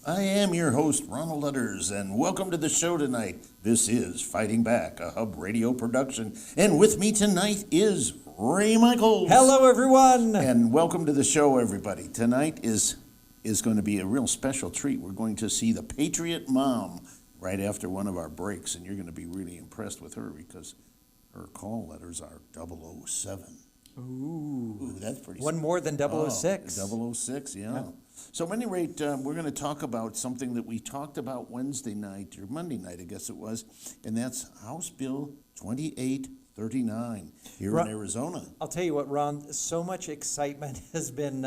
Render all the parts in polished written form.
I am your host, Ronald Utters, and welcome to the show tonight. This is Fighting Back, a Hub Radio production, and with me tonight is Ray Michaels. Hello, everyone. And welcome to the show, everybody. Tonight is going to be a real special treat. We're going to see the Patriot Mom right after one of our breaks, and you're going to be really impressed with her because her call letters are 007. Ooh, that's pretty. One more than 006. 006, yeah. So, at any rate, we're going to talk about something that we talked about Wednesday night, or Monday night, I guess it was, and that's House Bill 2839 here in Arizona. I'll tell you what, Ron, so much excitement has been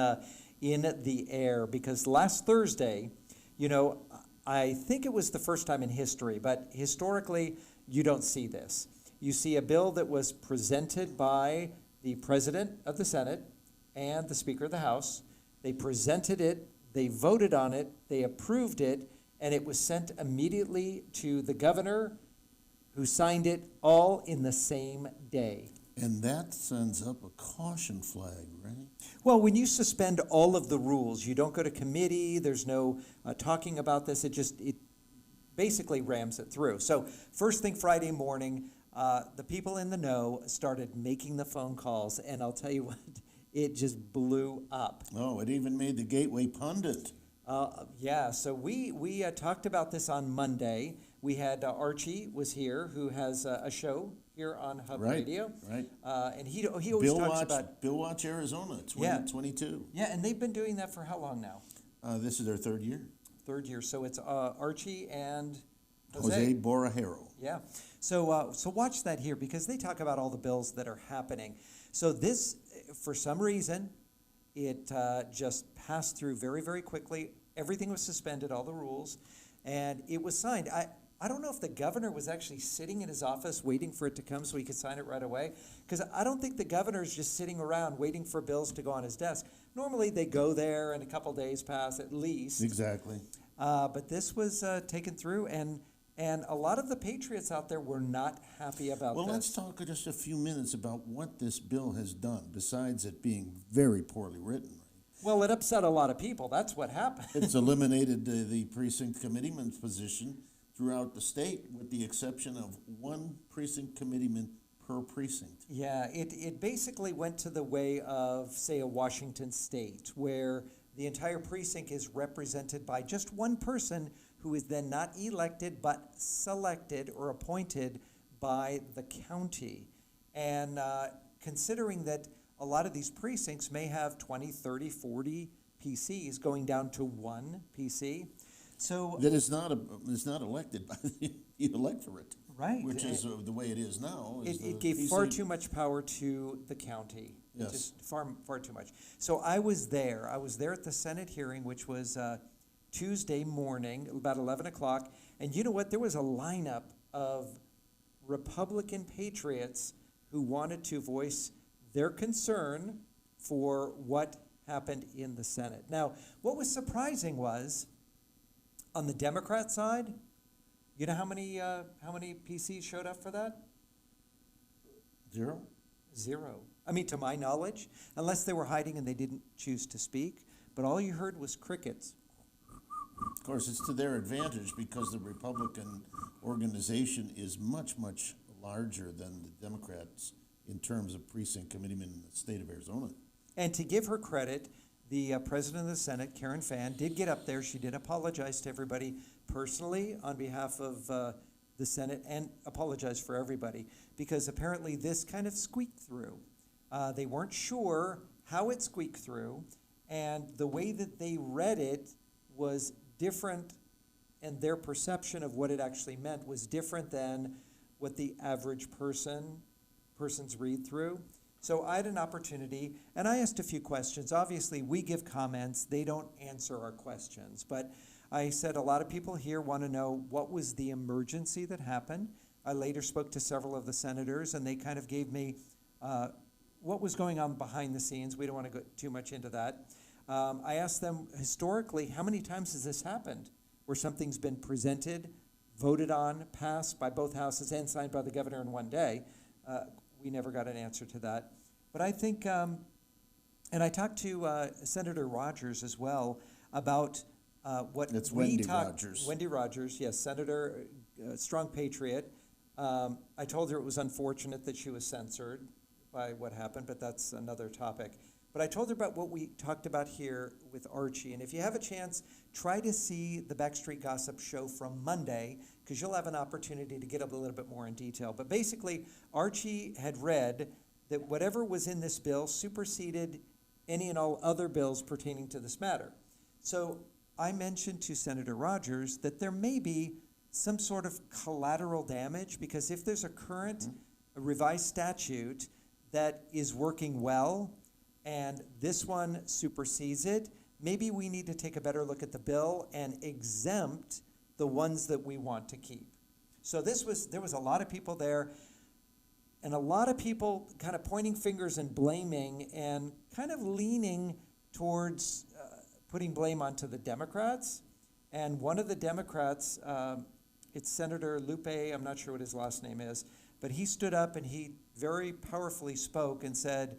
in the air because last Thursday, I think it was the first time in history, but historically, you don't see this. You see a bill that was presented by the President of the Senate and the Speaker of the House. They presented it, they voted on it, they approved it, and it was sent immediately to the governor, who signed it all in the same day. And that sends up a caution flag, right? Well, when you suspend all of the rules, you don't go to committee, there's no talking about this, it basically rams it through. So first thing Friday morning, the people in the know started making the phone calls, and I'll tell you what, it just blew up. Oh, it even made the Gateway Pundit. Yeah, so we talked about this on Monday. We had Archie was here, who has a show here on Hub Radio. Right. And he always talks about Bill Watch Arizona, 2022. Yeah, and they've been doing that for how long now? This is their third year. Third year. So it's Archie and Jose Borajero. Yeah. So watch that here because they talk about all the bills that are happening. So this, for some reason, it just passed through very, very quickly. Everything was suspended, all the rules, and it was signed. I don't know if the governor was actually sitting in his office waiting for it to come so he could sign it right away, because I don't think the governor is just sitting around waiting for bills to go on his desk. Normally they go there and a couple days pass at least. Exactly. But this was taken through, and a lot of the patriots out there were not happy about this. Well, let's talk just a few minutes about what this bill has done, besides it being very poorly written. Well, it upset a lot of people. That's what happened. It's eliminated the precinct committeeman's position throughout the state, with the exception of one precinct committeeman per precinct. Yeah, it basically went to the way of, say, a Washington state, where the entire precinct is represented by just one person who is then not elected but selected or appointed by the county. And considering that a lot of these precincts may have 20, 30, 40 PCs going down to one PC. So that is not elected by the electorate. Right. Which is the way it is now. It gave far too much power to the county. Yes. Just far too much. So I was there. I was there at the Senate hearing, which was Tuesday morning, about 11 o'clock. And you know what? There was a lineup of Republican patriots who wanted to voice their concern for what happened in the Senate. Now, what was surprising was, on the Democrat side, you know how many PCs showed up for that? Zero. I mean, to my knowledge, unless they were hiding and they didn't choose to speak. But all you heard was crickets. Of course, it's to their advantage because the Republican organization is much, much larger than the Democrats in terms of precinct committeemen in the state of Arizona. And to give her credit, the President of the Senate, Karen Fann, did get up there. She did apologize to everybody personally on behalf of the Senate and apologize for everybody because apparently this kind of squeaked through. They weren't sure how it squeaked through, and the way that they read it was different, and their perception of what it actually meant was different than what the average person's read through. So I had an opportunity, and I asked a few questions. Obviously, we give comments. They don't answer our questions. But I said a lot of people here want to know what was the emergency that happened. I later spoke to several of the senators, and they kind of gave me what was going on behind the scenes. We don't want to go too much into that. I asked them, historically, how many times has this happened where something's been presented, voted on, passed by both houses, and signed by the governor in one day? We never got an answer to that. But I think, and I talked to Senator Rogers as well about What It's we Wendy talked- Rogers. Wendy Rogers, yes, Senator, strong patriot. I told her it was unfortunate that she was censored by what happened, but that's another topic. But I told her about what we talked about here with Archie. And if you have a chance, try to see the Backstreet Gossip show from Monday, because you'll have an opportunity to get up a little bit more in detail. But basically, Archie had read that whatever was in this bill superseded any and all other bills pertaining to this matter. So I mentioned to Senator Rogers that there may be some sort of collateral damage, because if there's a current revised statute that is working well, and this one supersedes it, maybe we need to take a better look at the bill and exempt the ones that we want to keep. So there was a lot of people there, and a lot of people kind of pointing fingers and blaming and kind of leaning towards putting blame onto the Democrats. And one of the Democrats, it's Senator Lupe, I'm not sure what his last name is, but he stood up and he very powerfully spoke and said,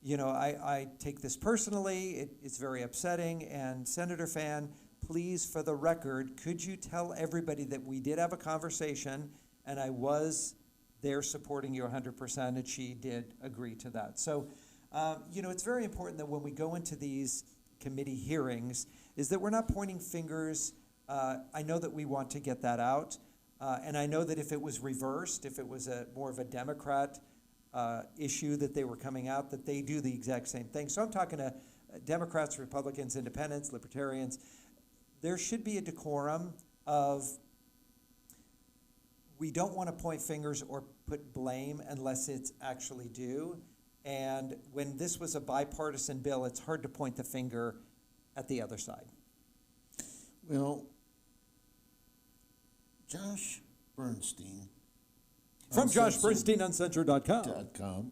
you know, I take this personally, it's very upsetting, and Senator Fan, please, for the record, could you tell everybody that we did have a conversation, and I was there supporting you 100%, and she did agree to that. So, you know, it's very important that when we go into these committee hearings, is that we're not pointing fingers. I know that we want to get that out, and I know that if it was reversed, if it was more of a Democrat issue that they were coming out, that they do the exact same thing. So I'm talking to Democrats, Republicans, Independents, Libertarians. There should be a decorum of, we don't want to point fingers or put blame unless it's actually due. And when this was a bipartisan bill, it's hard to point the finger at the other side. Well, Josh Bernstein. From Josh Bernstein on Censor.com. .com.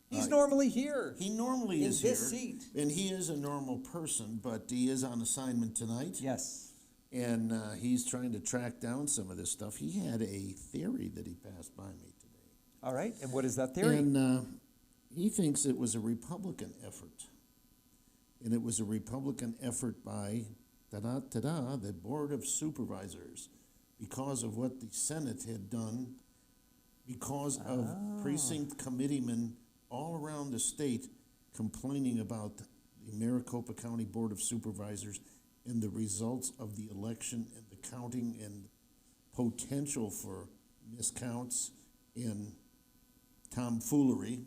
He's normally here. He normally in is here. this seat. And he is a normal person, but he is on assignment tonight. Yes. And he's trying to track down some of this stuff. He had a theory that he passed by me today. All right. And what is that theory? And he thinks it was a Republican effort. And it was a Republican effort by, the Board of Supervisors, because of what the Senate had done, because of precinct committeemen all around the state complaining about the Maricopa County Board of Supervisors and the results of the election and the counting and potential for miscounts and tomfoolery.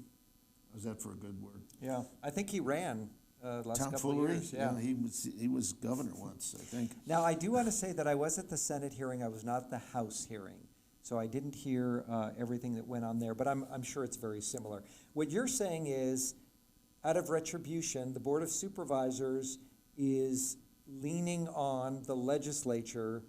Is that for a good word? Yeah. I think he ran last couple of Tomfoolery? years. Yeah. He was governor once, I think. Now, I do want to say that I was at the Senate hearing. I was not at the House hearing. So I didn't hear everything that went on there, but I'm sure it's very similar. What you're saying is, out of retribution, the Board of Supervisors is leaning on the legislature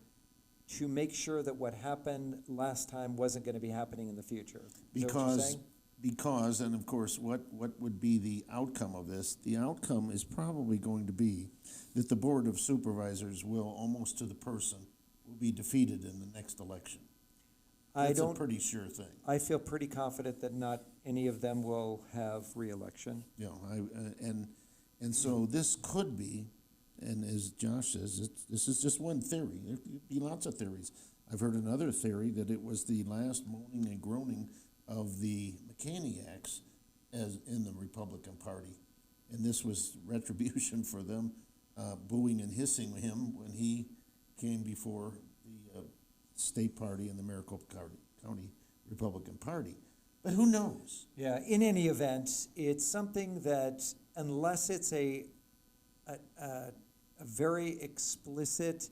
to make sure that what happened last time wasn't going to be happening in the future. Is that what you're saying? Because, and of course, what would be the outcome of this? The outcome is probably going to be that the Board of Supervisors will, almost to the person, will be defeated in the next election. That's a pretty sure thing. I feel pretty confident that not any of them will have re-election. You know, and so this could be, and as Josh says, this is just one theory. There could be lots of theories. I've heard another theory that it was the last moaning and groaning of the McCanniacs as in the Republican Party, and this was retribution for them booing and hissing him when he came before the state party and the Maricopa County Republican Party. But who knows? Yeah, in any event, it's something that, unless it's a very explicit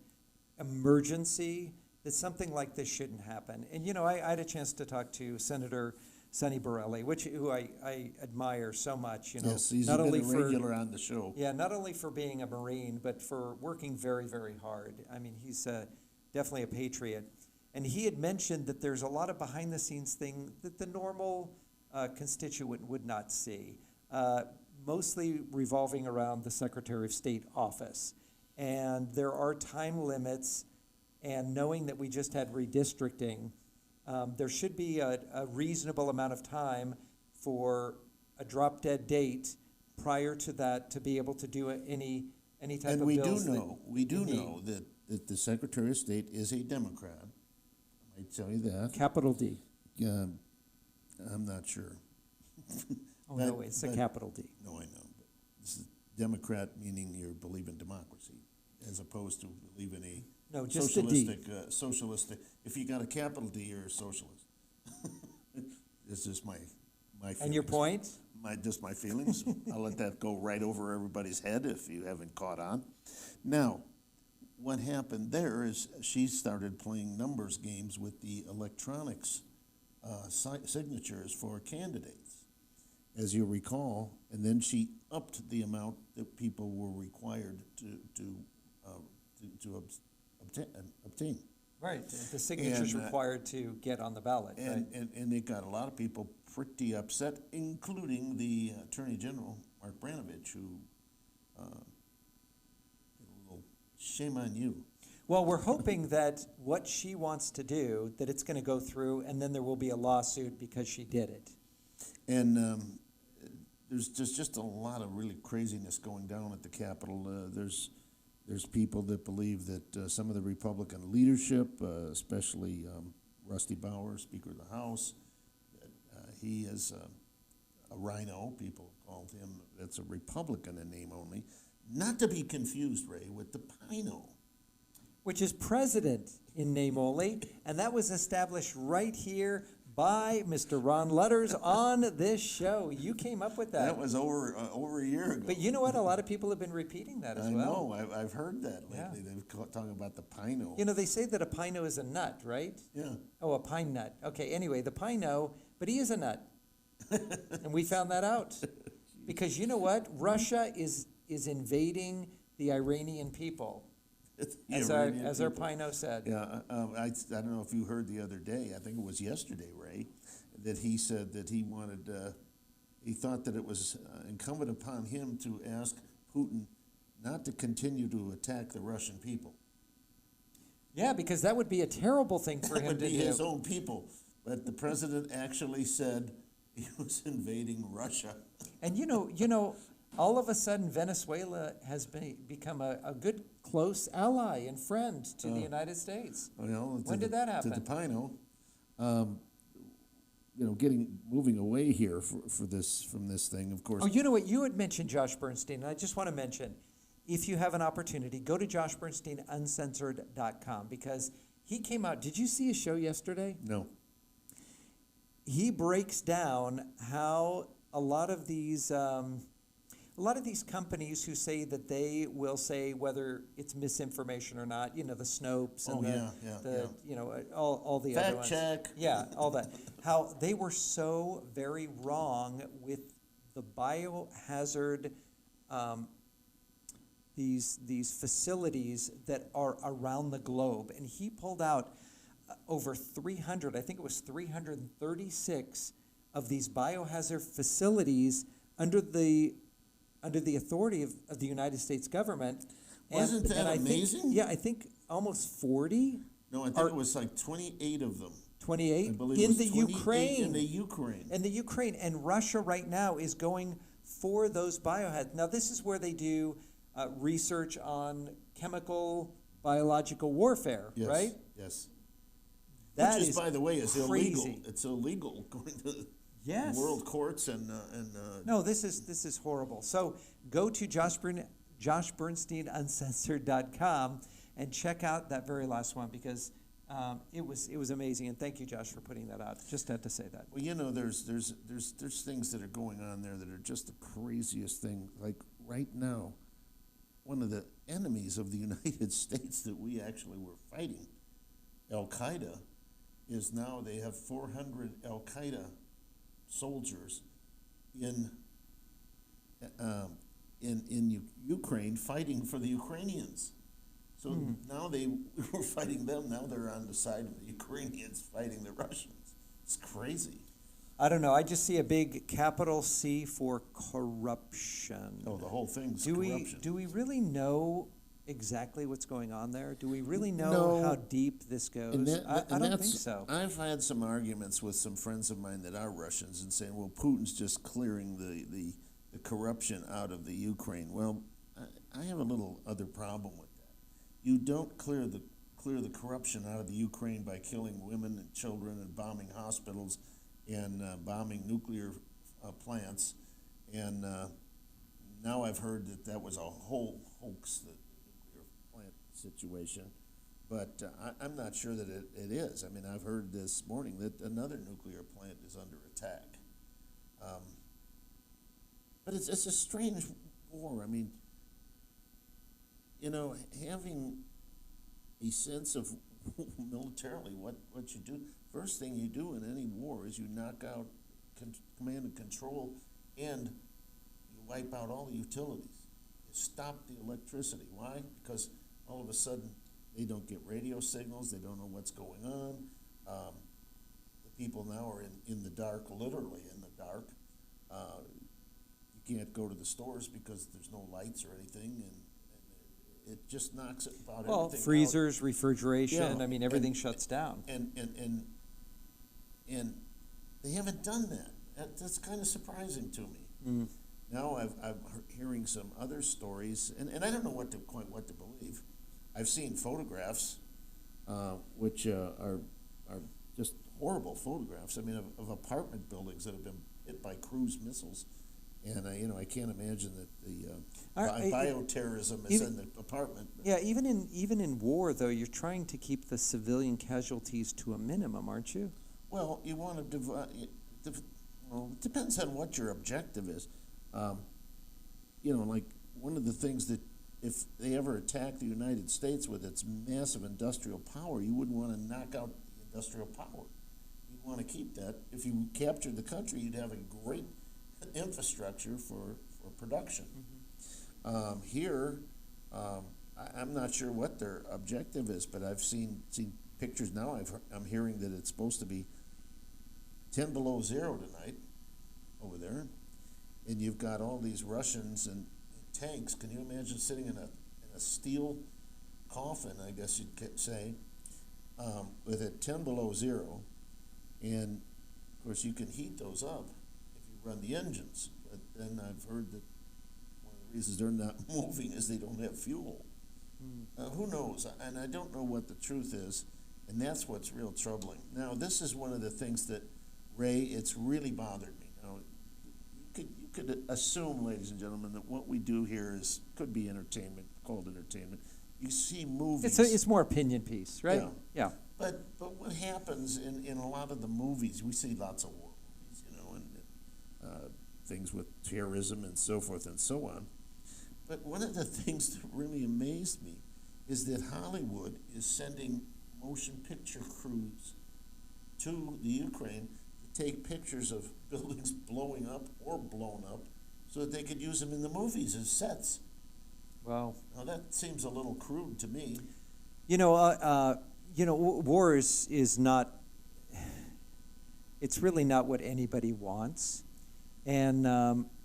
emergency, that something like this shouldn't happen. And, you know, I had a chance to talk to Senator Sonny Borelli, who I admire so much, you know. Yes, he's not been only a regular on the show. Yeah, not only for being a Marine, but for working very, very hard. I mean, he's definitely a patriot. And he had mentioned that there's a lot of behind-the-scenes thing that the normal constituent would not see, mostly revolving around the Secretary of State office. And there are time limits, and knowing that we just had redistricting, there should be a reasonable amount of time for a drop-dead date prior to that to be able to do any any type And of we bills do that know, we do you need. know that the Secretary of State is a Democrat. I tell you that. Capital D. Um, I'm not sure. Oh, no, But- it's a but- capital D. No, I know, but this is Democrat meaning you believe in democracy, as opposed to believe in a No, just a D. socialistic. If you got a capital D, you're a socialist. It's just my feelings. And your point? Just my feelings. I'll let that go right over everybody's head if you haven't caught on. Now, what happened there is she started playing numbers games with the electronics signatures for candidates, as you recall, and then she upped the amount that people were required to obtain. Right, the signature's And, required to get on the ballot, right? And it got a lot of people pretty upset, including the Attorney General, Mark Branovich, who did a little shame on you. Well, we're hoping that what she wants to do, that it's gonna go through, and then there will be a lawsuit because she did it. And there's just a lot of really craziness going down at the Capitol. There's people that believe that some of the Republican leadership, especially Rusty Bauer, Speaker of the House, that he is a rhino. People called him, that's a Republican in name only. Not to be confused, Ray, with the Pino. Which is president in name only, and that was established right here by Mr. Ron Lutters on this show. You came up with that. That was over a year ago. But you know what? A lot of people have been repeating that as I well. know, I've heard that Yeah. lately. They've talking about the Pino. You know, they say that a pino is a nut, right? Yeah. Oh, a pine nut. Okay, anyway, the pino, but he is a nut. And we found that out. Because you know what? Russia is invading the Iranian people, The as Iranian our people. Pino said. Yeah, I don't know if you heard the other day, I think it was yesterday, Ray, that he said that he wanted, he thought that it was incumbent upon him to ask Putin not to continue to attack the Russian people. Yeah, because that would be a terrible thing for That him would to be his do. own people. But the president actually said he was invading Russia. And you know, all of a sudden Venezuela has become a good, close ally and friend to the United States. Well, When did that To the happen? Pino, moving away here from this thing, of course. Oh, you know what? You had mentioned Josh Bernstein, and I just want to mention, if you have an opportunity, go to joshbernsteinuncensored.com because he came out. Did you see his show yesterday? No. He breaks down how a lot of these companies who say that they will say whether it's misinformation or not, you know, the Snopes and you know, all the other Fact ones. check. Yeah, all that. How they were so very wrong with the biohazard, these facilities that are around the globe. And he pulled out over 300, I think it was 336 of these biohazard facilities under the authority of the United States government. Wasn't that I think- amazing? yeah, I think almost 40, No, I think it was like 28 of them. 28 I believe it in was the 28 Ukraine. In the Ukraine. And the Ukraine and Russia right now is going for those biohazard. Now, this is where they do research on chemical, biological warfare, Yes, right? Yes. That Which is, by the way, is illegal. crazy. It's illegal going to Yes. world courts and No, this is horrible. So go to joshbernsteinuncensored.com and check out that very last one because it was amazing. And thank you, Josh, for putting that out. Just had to say that. well, you know, there's things that are going on there that are just the craziest thing. Like right now, one of the enemies of the United States that we actually were fighting, Al Qaeda, is now they have 400 Al Qaeda soldiers in Ukraine fighting for the Ukrainians. So now they were fighting them. Now they're on the side of the Ukrainians fighting the Russians. It's crazy. I don't know. I just see a big capital C for corruption. Oh, the whole thing's Do corruption. we really know exactly what's going on there? Do we really know No. how deep this goes? And I don't think that's- so. I've had some arguments with some friends of mine that are Russians and saying, well, Putin's just clearing the corruption out of the Ukraine. Well, I have a little other problem with that. You don't clear the corruption out of the Ukraine by killing women and children and bombing hospitals and bombing nuclear plants. And now I've heard that that was a whole hoax, the nuclear plant situation. But I'm not sure that it is. I mean, I've heard this morning that another nuclear plant is under attack. But it's a strange war. I mean, you know, having a sense of militarily what you do, first thing you do in any war is you knock out command and control, and you wipe out all the utilities. You stop the electricity. Why? Because all of a sudden they don't get radio signals, they don't know what's going on. The people now are in the dark, literally in the dark. You can't go to the stores because there's no lights or anything, and it just knocks about Well, everything freezers, out. refrigeration, Yeah, I mean, everything shuts down. And they haven't done that. That's kind of surprising to me. Now I'm hearing some other stories, and I don't know quite what to believe. I've seen photographs, which are just horrible photographs. I mean, of apartment buildings that have been hit by cruise missiles, and I can't imagine that the bioterrorism is in the apartment. Yeah, even in war, though, you're trying to keep the civilian casualties to a minimum, aren't you? Well, you want to divide. Well, it depends on what your objective is. Like one of the things that if they ever attack the United States with its massive industrial power, you wouldn't want to knock out the industrial power. You'd want to keep that. If you captured the country, you'd have a great infrastructure for production. Here, I'm not sure what their objective is, but I've seen pictures now. I'm hearing that it's supposed to be 10 below zero tonight over there, and you've got all these Russians and tanks. Can you imagine sitting in a steel coffin, I guess you'd say, with it 10 below zero, and of course you can heat those up if you run the engines. But then I've heard that one of the reasons they're not moving is they don't have fuel. Who knows? And I don't know what the truth is, and that's what's real troubling. Now, this is one of the things that, Ray, it's really bothered me. Now, you could assume, ladies and gentlemen, that what we do here could be entertainment, called entertainment. You see movies. It's more opinion piece, right? Yeah. But what happens in a lot of the movies, we see lots of war movies, and things with terrorism and so forth and so on. But one of the things that really amazed me is that Hollywood is sending motion picture crews to the Ukraine to take pictures of buildings blowing up or blown up so that they could use them in the movies as sets. Well, Now, that seems a little crude to me. War is not. It's really not what anybody wants, and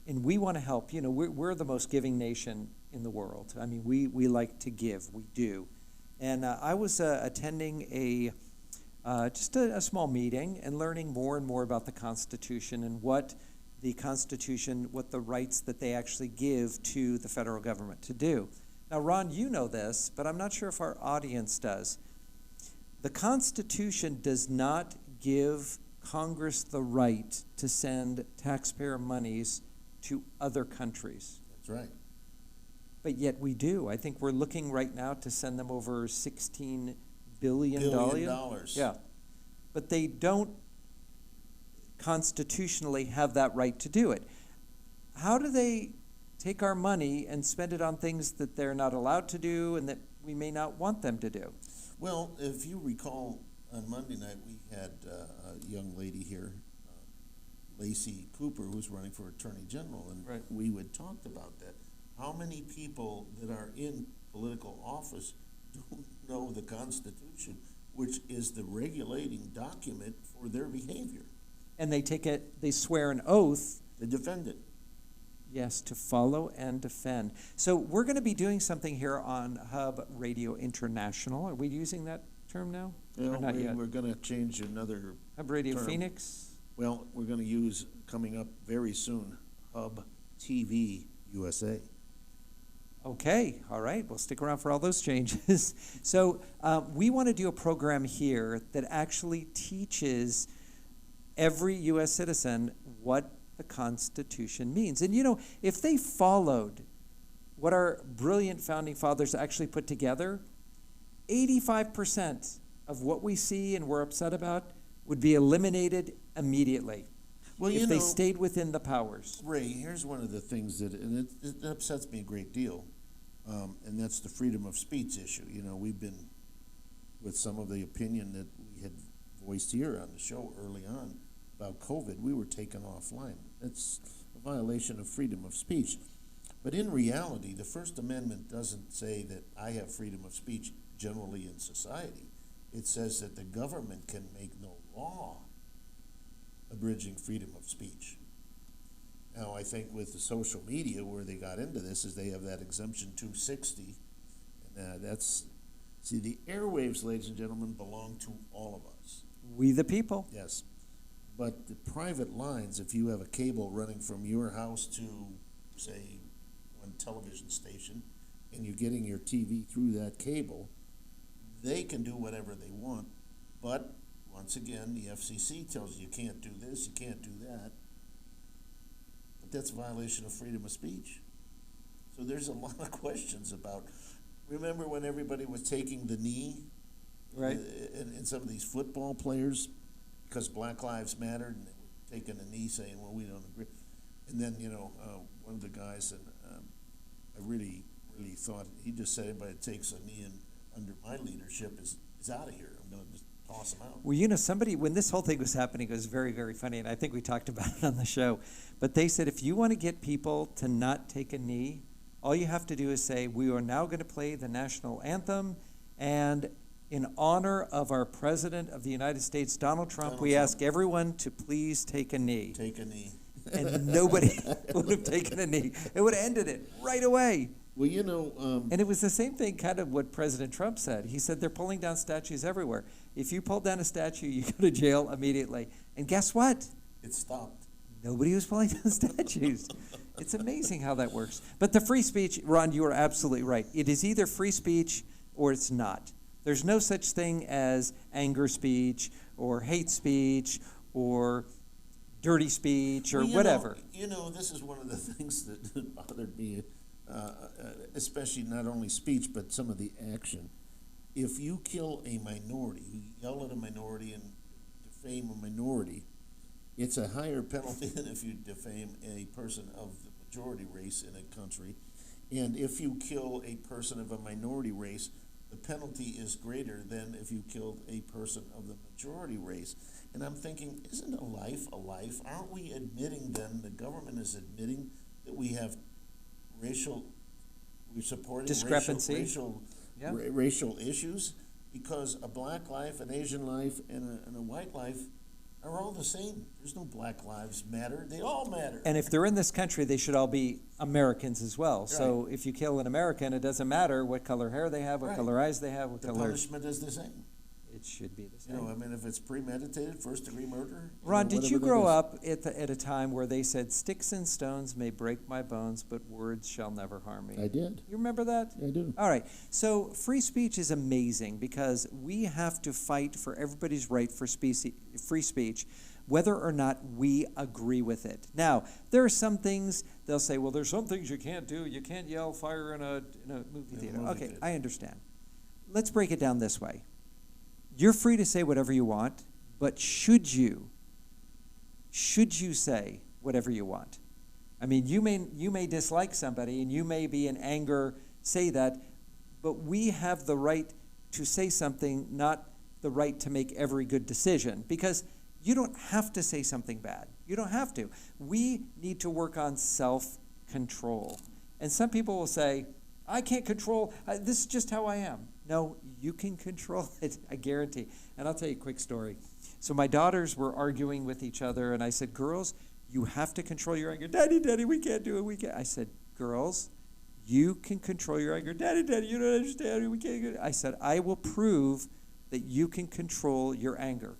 we want to help. We're the most giving nation in the world. I mean, we like to give. We do, and I was attending just a small meeting and learning more and more about the Constitution and what the Constitution, what the rights that they actually give to the federal government to do. Now, Ron, you know this, but I'm not sure if our audience does. The Constitution does not give Congress the right to send taxpayer monies to other countries. That's right. But yet we do. I think we're looking right now to send them over $16 billion. Yeah. But they don't constitutionally have that right to do it. How do they take our money and spend it on things that they're not allowed to do and that we may not want them to do? Well, if you recall, on Monday night we had a young lady here, Lacey Cooper, who's running for Attorney General, and Right. we had talked about that. How many people that are in political office don't know the Constitution, which is the regulating document for their behavior? And they swear an oath, They defend it. yes, to follow and defend. So we're going to be doing something here on Hub Radio International. Are we using that term now? Or not yet? We're going to change another Hub Radio term. Phoenix? Well, we're going to use, coming up very soon, Hub TV USA. Okay, all right, we'll stick around for all those changes. So we want to do a program here that actually teaches every U.S. citizen what the Constitution means. And if they followed what our brilliant founding fathers actually put together, 85% of what we see and we're upset about would be eliminated immediately Well, if they stayed within the powers. Ray, here's one of the things and it upsets me a great deal, and that's the freedom of speech issue. We've been with some of the opinion that we had voiced here on the show early on about COVID. We were taken offline. It's a violation of freedom of speech. But in reality, the First Amendment doesn't say that I have freedom of speech generally in society. It says that the government can make no law abridging freedom of speech. Now, I think with the social media, where they got into this, is they have that exemption 260, and the airwaves, ladies and gentlemen, belong to all of us. We the people. Yes, but the private lines, if you have a cable running from your house to, say, one television station, and you're getting your TV through that cable, they can do whatever they want, but once again, the FCC tells you can't do this, you can't do that. But that's a violation of freedom of speech. So there's a lot of questions about, remember when everybody was taking the knee? Right. And some of these football players, because Black Lives Mattered, and they were taking a knee saying, well, we don't agree. And then, one of the guys, and I really thought, he just said anybody that takes a knee under my leadership is out of here. I'm going to just toss him out. Well, somebody, when this whole thing was happening, it was very, very funny, and I think we talked about it on the show. But they said if you want to get people to not take a knee, all you have to do is say, we are now going to play the national anthem, and in honor of our President of the United States, Donald Trump, we ask everyone to please take a knee. Take a knee. And nobody would have taken a knee. It would have ended it right away. Well, And it was the same thing kind of what President Trump said. He said they're pulling down statues everywhere. If you pull down a statue, you go to jail immediately. And guess what? it stopped. Nobody was pulling down statues. It's amazing how that works. But the free speech, Ron, you are absolutely right. It is either free speech or it's not. There's no such thing as anger speech or hate speech or dirty speech or Well, whatever. This is one of the things that bothered me, especially not only speech, but some of the action. If you kill a minority, you yell at a minority and defame a minority, it's a higher penalty than if you defame a person of the majority race in a country. And if you kill a person of a minority race, the penalty is greater than if you killed a person of the majority race. And I'm thinking, isn't a life a life? Aren't we admitting then, the government is admitting that we have we're supporting Discrepancy. racial issues? Because a black life, an Asian life, and a white life are all the same. There's no Black Lives Matter. They all matter. And if they're in this country, they should all be Americans as well. So if you kill an American, it doesn't matter what color hair they have, what Right. color eyes they have, what The color. punishment is the same. It should be the same. If it's premeditated, first-degree murder. Ron, did you whatever that grow is. up at a time where they said, sticks and stones may break my bones, but words shall never harm me? I did. You remember that? I do. All right. So free speech is amazing because we have to fight for everybody's right for free speech, whether or not we agree with it. Now, there are some things, they'll say, well, there's some things you can't do. You can't yell fire in a movie theater. movie Okay, theater. I understand. Let's break it down this way. You're free to say whatever you want, but should you say whatever you want? I mean, you may dislike somebody and you may be in anger, say that, but we have the right to say something, not the right to make every good decision, because you don't have to say something bad. You don't have to. We need to work on self-control. And some people will say, I can't control, this is just how I am. No, you can control it, I guarantee. And I'll tell you a quick story. So my daughters were arguing with each other, and I said, girls, you have to control your anger. Daddy, we can't do it, we can't. I said, girls, you can control your anger. Daddy, you don't understand, we can't do it. I said, I will prove that you can control your anger.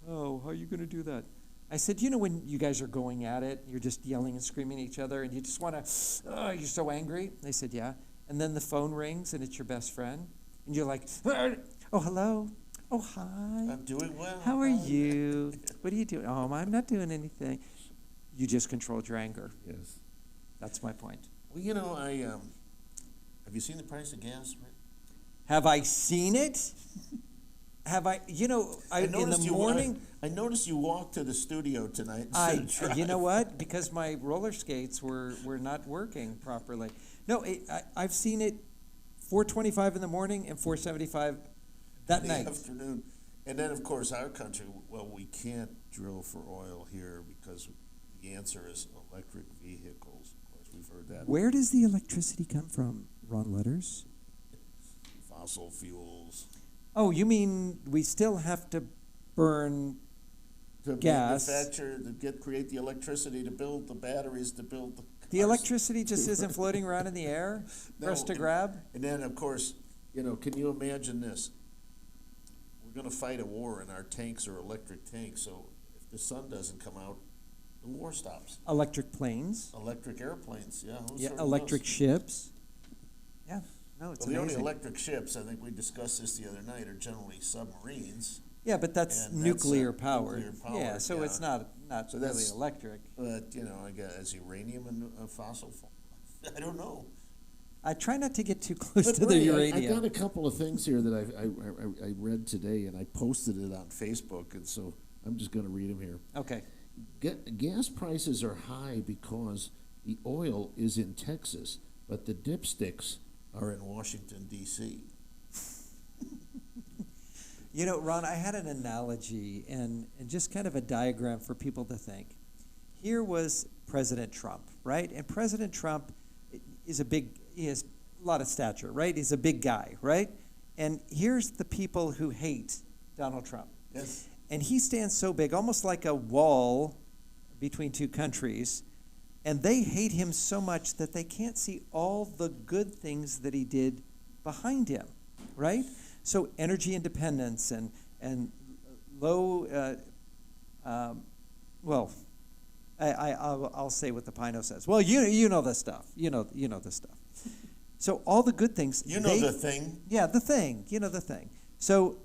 Oh, how are you going to do that? I said, when you guys are going at it, you're just yelling and screaming at each other, and you just want to, you're so angry? They said, yeah. and then the phone rings and it's your best friend, and you're like, oh, hello. Oh, hi. I'm doing well. How are Hi. you? What are you doing? Oh, I'm not doing anything. You just controlled your anger. Yes. That's my point. Well, have you seen the price of gas? Have I seen it? Have I, in the morning, I noticed you walked to the studio tonight instead of drive. you know what? Because my roller skates were not working properly. No, I've seen it 4:25 in the morning and 4:75 that In night. the afternoon. And then, of course, our country, well, we can't drill for oil here because the answer is electric vehicles. Of course, we've heard that. Where does the electricity come from, Ron Letters? Fossil fuels. Oh, you mean we still have to burn To gas. manufacture, create the electricity to build the batteries, to build the The cars. electricity just isn't floating around in the air for us to No, grab? And then, of course, can you imagine this? We're going to fight a war, and our tanks are electric tanks. So if the sun doesn't come out, the war stops. Electric planes? Electric airplanes, yeah. who Yeah, sort of electric knows? ships? Yeah, no, it's Well, the only amazing. electric ships, I think we discussed this the other night, are generally submarines. Yeah, but that's and that's, nuclear uh, powered. nuclear Yeah, powered, so it's yeah. not So really that's- electric. But I guess is uranium a fossil? I don't know. I try not to get too close But to the Ray, uranium. I got a couple of things here that I read today, and I posted it on Facebook, and so I'm just going to read them here. Okay. Gas prices are high because the oil is in Texas, but the dipsticks Are in Washington, D.C. Ron, I had an analogy and just kind of a diagram for people to think. Here was President Trump, right? And President Trump he has a lot of stature, right? He's a big guy, right? And here's the people who hate Donald Trump. Yes. And he stands so big, almost like a wall between two countries. And they hate him so much that they can't see all the good things that he did behind him, right? So energy independence and low, I'll say what the Pino says. Well, you know the stuff. You know the stuff. So all the good things. The thing. Yeah, the thing. You know the thing. So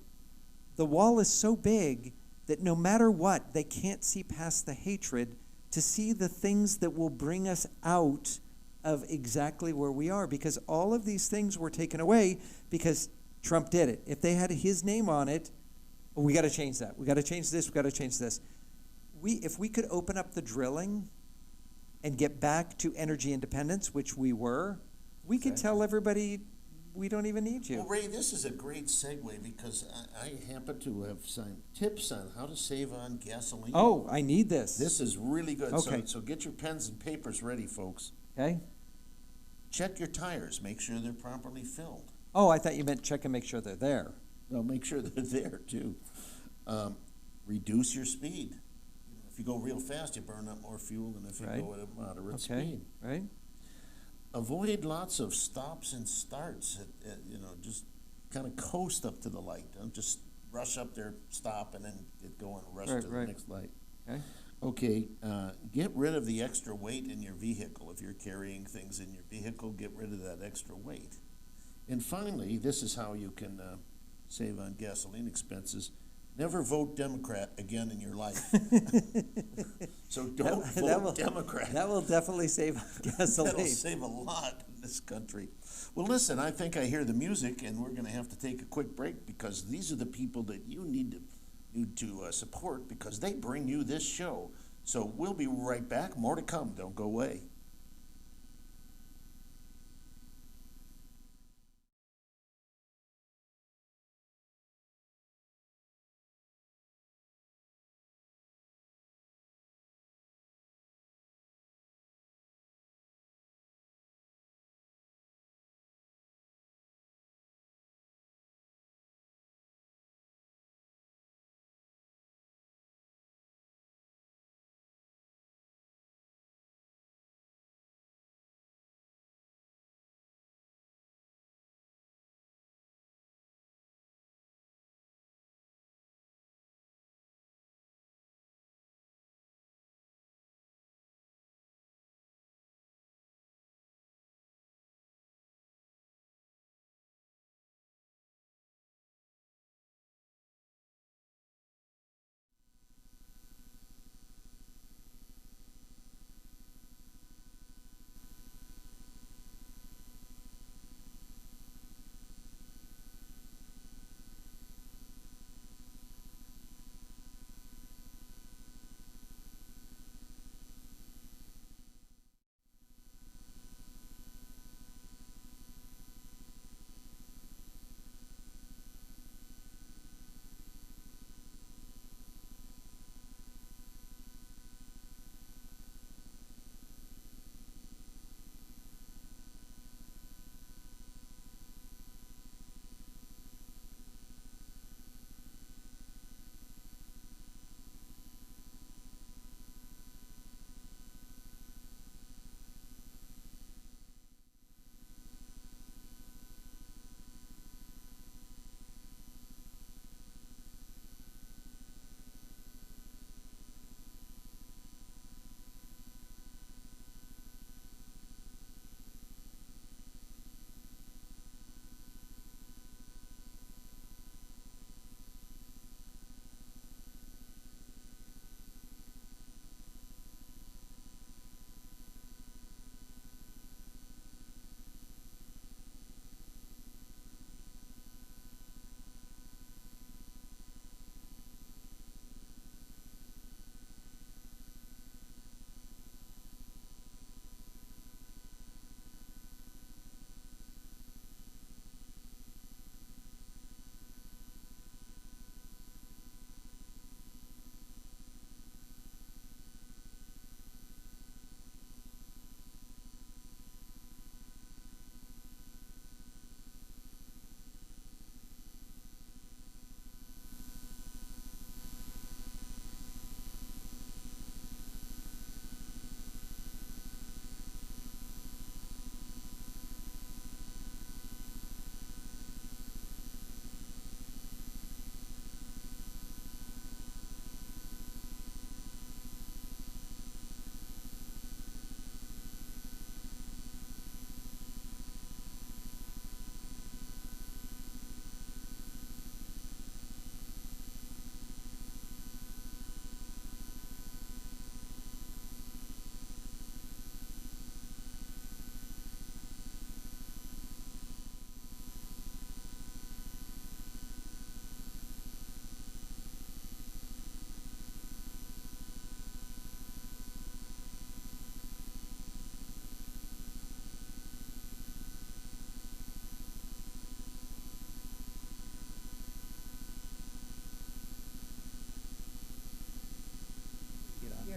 the wall is so big that no matter what, they can't see past the hatred to see the things that will bring us out of exactly where we are, because all of these things were taken away because Trump did it. If they had his name on it, we got to change that. We got to change this. We got to change this. If we could open up the drilling and get back to energy independence, which we were, we could tell everybody we don't even need you. Well, Ray, this is a great segue because I happen to have signed tips on how to save on gasoline. Oh, I need this. This is really good. Okay. So get your pens and papers ready, folks. Okay. Check your tires. Make sure they're properly filled. Oh, I thought you meant check and make sure they're there. Well, make sure they're there, too. Reduce your speed. If you go real fast, you burn up more fuel than if you Right. go at a moderate Okay. speed. Right? Avoid lots of stops and starts. Just kind of coast up to the light. Don't just rush up there, stop, and then get going, rush Right, to the right. next light. Okay. Okay, get rid of the extra weight in your vehicle. If you're carrying things in your vehicle, get rid of that extra weight. And finally, this is how you can save on gasoline expenses. Never vote Democrat again in your life. So don't vote Democrat. That will definitely save on gasoline. That'll save a lot in this country. Well, listen, I think I hear the music, and we're going to have to take a quick break because these are the people that you need to support because they bring you this show. So we'll be right back. More to come. Don't go away.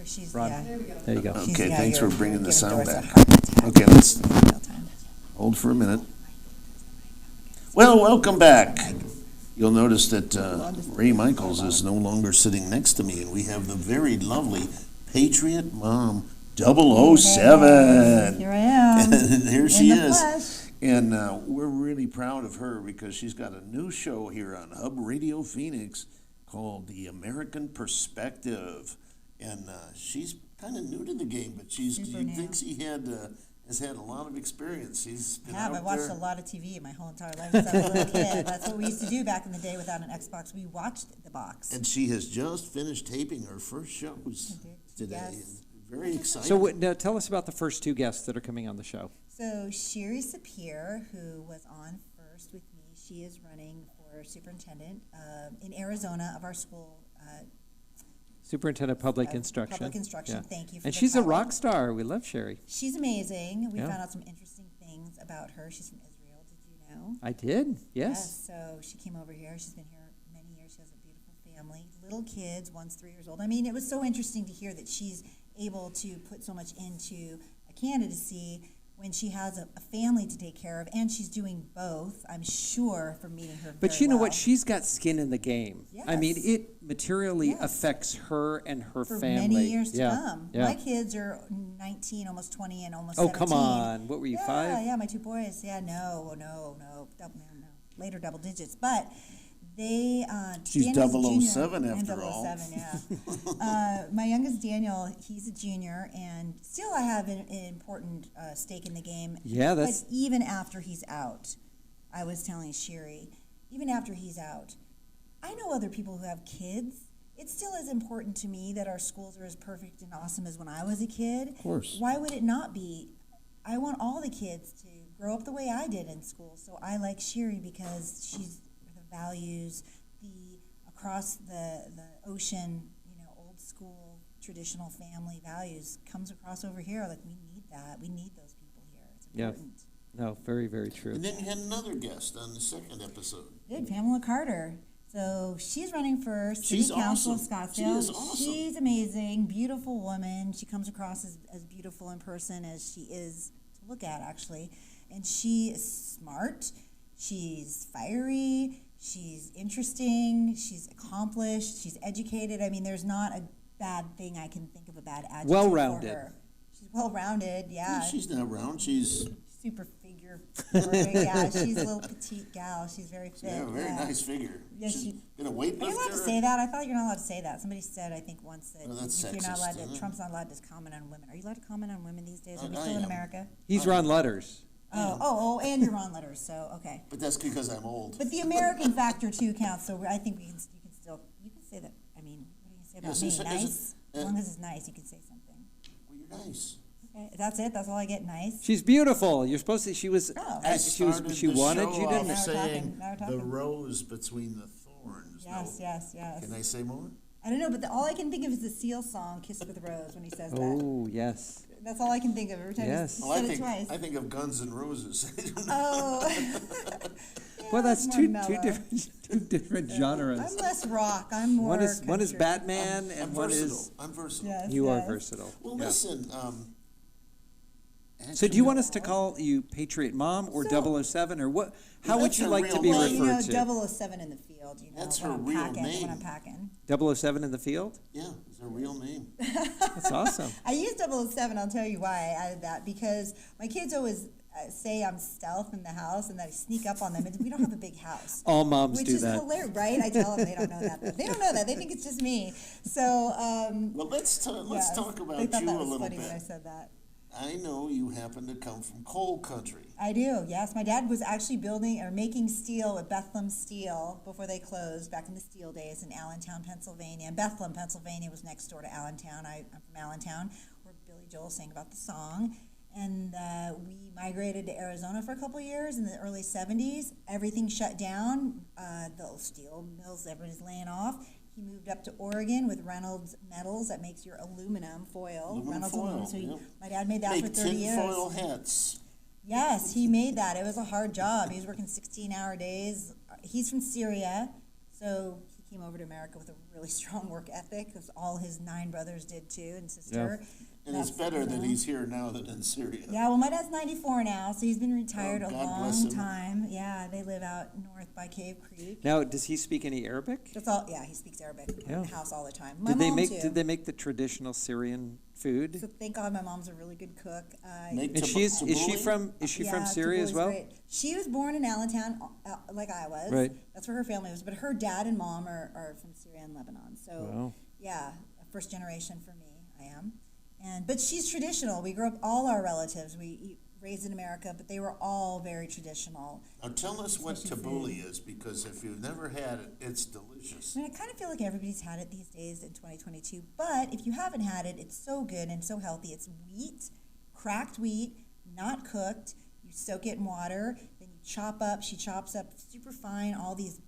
She's, Ron. yeah. There you go. She's- Okay, yeah, thanks you're for bringing the giving sound Doris a back. heart attack Okay, let's in real time. hold for a minute. Well, welcome back. You'll notice that Ray Michaels is no longer sitting next to me, and we have the very lovely Patriot Mom 007. Here I am. There she in the is. flesh. And we're really proud of her because she's got a new show here on Hub Radio Phoenix called The American Perspective. And she's kind of new to the game, but Super you'd new. think she has had a lot of experience. She's been I out watched there. a lot of TV my whole entire life since I was a little kid. That's what we used to do back in the day without an Xbox. We watched the box. And she has just finished taping her first shows I did, today. yes. Very excited. So now tell us about the first two guests that are coming on the show. So Sherry Sapir, who was on first with me, she is running for superintendent in Arizona of our school. Superintendent of Public Of Instruction. Public Instruction, Yeah. thank you for And the she's a title. rock star. We love Sherry. She's amazing. We Yeah. found out some interesting things about her. She's from Israel. Did you know? I did, yes. So she came over here. She's been here many years. She has a beautiful family, little kids. One's 3 years old. I mean, it was so interesting to hear that she's able to put so much into a candidacy when she has a family to take care of, and she's doing both. I'm sure from meeting her. But very you know well. what? She's got skin in the game. I mean, Yes. it materially Yes. affects her and her for family. many years to Yeah, come. Yeah. My kids are 19, almost 20, and almost Oh, 17. come on. What were you, Yeah, 5? yeah, my 2 boys. Yeah, no, later double digits, but they. She's Daniel's a junior. 007 I'm after all. 007, yeah. My youngest Daniel, he's a junior, and still I have an important stake in the game. Yeah, that's- But even after he's out, I was telling Sherry, even after he's out, I know other people who have kids. It still is important to me that our schools are as perfect and awesome as when I was a kid. Of course. Why would it not be? I want all the kids to grow up the way I did in school. So I like Sherry because she's the values, the across the ocean, old school traditional family values comes across over here. Like we need that. We need those people here. It's Yeah. important. No, very, very true. And then you had another guest on the second episode. Did Pamela Carter. So she's running for City She's Council awesome. of Scottsdale. She is awesome. She's amazing, beautiful woman. She comes across as beautiful in person as she is to look at, actually. And she is smart. She's fiery. She's interesting. She's accomplished. She's educated. I mean, there's not a bad thing I can think of a bad adjective Well-rounded. for her. She's well-rounded, yeah. She's not round. She's Super figure. Yeah, she's a little petite gal. She's very fit. yeah, very nice figure. Yeah, She's she- been a Are weightlifter. you allowed to say that? I thought you're not allowed to say that. Somebody said, I think once that Oh, that's you're not sexist, allowed isn't to. it? Trump's not allowed to comment on women. Are you allowed to comment on women these days? Are we I still in am. America? He's Ron Letters. Oh, and you're on letters. So okay. But that's because I'm old. But the American factor too counts. So I think you can say that. I mean, what do you say about Yes, me? it's- Nice. it's- As long as it's nice, you can say something. Well, you're nice. Okay, that's it. That's all I get. Nice. She's beautiful. You're supposed to. She was. Oh. I She was. started She the wanted show you off to. Now we're saying talking, now we're the talking. rose between the thorns. Yes, No. yes, yes. Can I say more? I don't know, but all I can think of is the Seal song "Kiss with a Rose" when he says that. Oh yes. That's all I can think of every time Yes. he Well, said it twice. I think of Guns N' Roses. Oh. Well, that's more two mellow. different genres. I'm less rock. I'm more. One is country. Batman, I'm and one versatile. is. I'm versatile. Yes, You are yes. versatile. Well, Yeah. listen. So do you want us to call you Patriot Mom or So- 007 or what? How Well, would that's you her like to real be name. Well, you know, referred to? 007 in the field. You know, That's when her I'm real packing, name. When I'm packing. 007 in the field? Yeah, it's her real name. That's awesome. I use 007. I'll tell you why I added that because my kids always say I'm stealth in the house and that I sneak up on them. And we don't have a big house. All moms Which do is that. hilarious, right? I tell them they don't know that. Though. They don't know that. They think it's just me. So, Well, let's yes, talk about they thought you that a was little funny when I bit. said that. I know you happen to come from coal country. I do, yes. My dad was actually building or making steel at Bethlehem Steel before they closed back in the steel days in Allentown, Pennsylvania. And Bethlehem, Pennsylvania was next door to Allentown. I'm from Allentown, where Billy Joel sang about the song. And we migrated to Arizona for a couple years in the early 70s. Everything shut down. The steel mills, everybody's laying off. He moved up to Oregon with Reynolds Metals that makes your aluminum foil. Aluminum Reynolds foil, aluminum. So yeah. my dad made that Make for 30 years. tinfoil hats. Yes, he made that. It was a hard job. He was working 16-hour days. He's from Syria, so he came over to America with a really strong work ethic, because all his 9 brothers did too, and sister. And it's That's, better you that know. he's here now than in Syria. Yeah, well, my dad's 94 now, so he's been retired Oh, a God bless long him. time. Yeah, they live out north by Cave Creek. Now, does he speak any Arabic? That's all. Yeah, he speaks Arabic in Yeah. the house all the time. My Did they mom make too. Did they make the traditional Syrian food? So thank God my mom's a really good cook. Make And is she tabbouleh? from Syria as Tabouleh's well? great. She was born in Allentown, like I was. Right. That's where her family was. But her dad and mom are from Syria and Lebanon. So Wow. yeah, first generation for me. I am. But she's traditional. We grew up, all our relatives, raised in America, but they were all very traditional. Now tell us what Especially tabbouleh is, because if you've never had it, it's delicious. I mean, I kind of feel like everybody's had it these days in 2022, but if you haven't had it, it's so good and so healthy. It's wheat, cracked wheat, not cooked. You soak it in water, then you she chops up super fine all this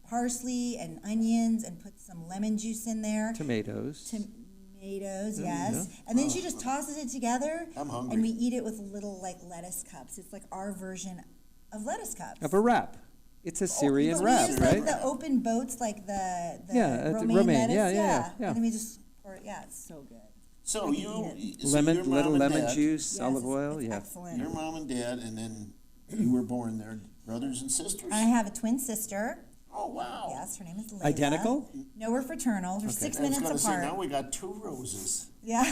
parsley and onions and puts some lemon juice in there. Tomatoes. Tomatoes, yes. And then she just tosses it together. I'm hungry. And we eat it with little like lettuce cups. It's like our version of lettuce cups. Of a wrap. It's a Syrian But wrap, we use right? like the open boats, like the Yeah, romaine, romaine, lettuce. yeah. And then we just pour it. Yeah, it's so good. So I can you, eat so Lemon, your mom little and lemon dad, juice, Yes, olive it's- oil, it's yeah. excellent. your mom and dad, and then you were born there, brothers and sisters? I have a twin sister. Oh, wow. Yes, her name is Layla. Identical? No, we're fraternal. We're 6 I was minutes gonna say, apart. now we got 2 roses. Yeah,